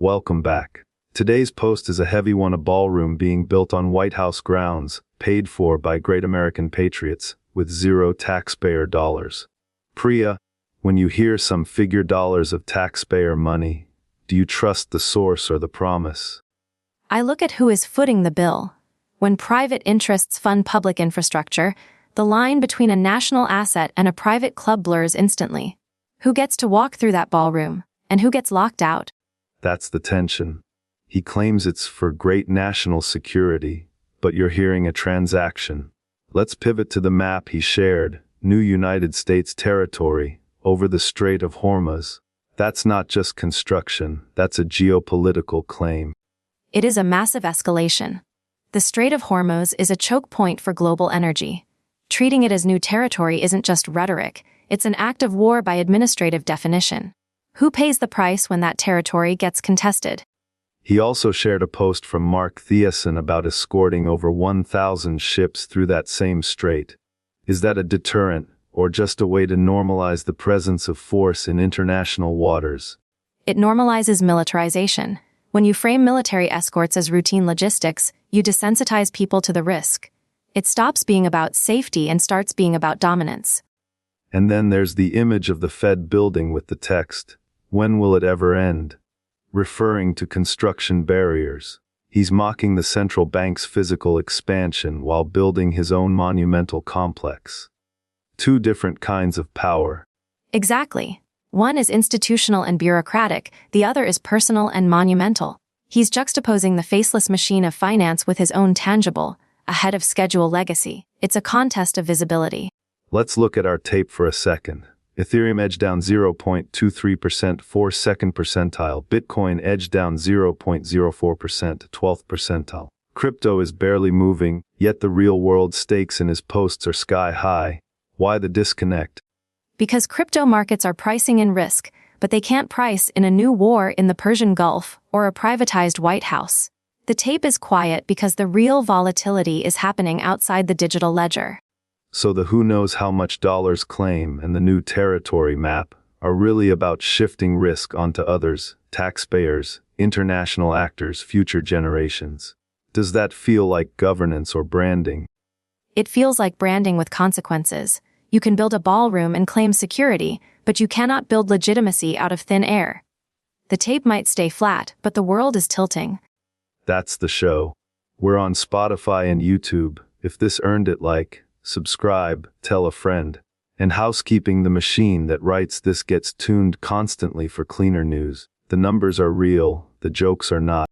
Welcome back. Today's post is a heavy one: a ballroom being built on White House grounds, paid for by great American patriots, with zero taxpayer dollars. Priya, when you hear some figure dollars of taxpayer money, do you trust the source or the promise? I look at who is footing the bill. When private interests fund public infrastructure, the line between a national asset and a private club blurs instantly. Who gets to walk through that ballroom, and who gets locked out? That's the tension. He claims it's for great national security, but you're hearing a transaction. Let's pivot to the map he shared: new United States territory, over the Strait of Hormuz. That's not just construction, that's a geopolitical claim. It is a massive escalation. The Strait of Hormuz is a choke point for global energy. Treating it as new territory isn't just rhetoric, it's an act of war by administrative definition. Who pays the price when that territory gets contested? He also shared a post from Mark Thiessen about escorting over 1,000 ships through that same strait. Is that a deterrent, or just a way to normalize the presence of force in international waters? It normalizes militarization. When you frame military escorts as routine logistics, you desensitize people to the risk. It stops being about safety and starts being about dominance. And then there's the image of the Fed building with the text, "When will it ever end?" referring to construction barriers. He's mocking the central bank's physical expansion while building his own monumental complex. Two different kinds of power. Exactly. One is institutional and bureaucratic, the other is personal and monumental. He's juxtaposing the faceless machine of finance with his own tangible, ahead of schedule legacy. It's a contest of visibility. Let's look at our tape for a second. Ethereum edged down 0.23%, 4nd percentile. Bitcoin edged down 0.04%, 12th percentile. Crypto is barely moving, yet the real-world stakes in his posts are sky high. Why the disconnect? Because crypto markets are pricing in risk, but they can't price in a new war in the Persian Gulf or a privatized White House. The tape is quiet because the real volatility is happening outside the digital ledger. So the who knows how much dollars claim and the new territory map are really about shifting risk onto others, taxpayers, international actors, future generations. Does that feel like governance or branding? It feels like branding with consequences. You can build a ballroom and claim security, but you cannot build legitimacy out of thin air. The tape might stay flat, but the world is tilting. That's the show. We're on Spotify and YouTube. If this earned it, like, subscribe, tell a friend. And housekeeping: the machine that writes this gets tuned constantly for cleaner news. The numbers are real, the jokes are not.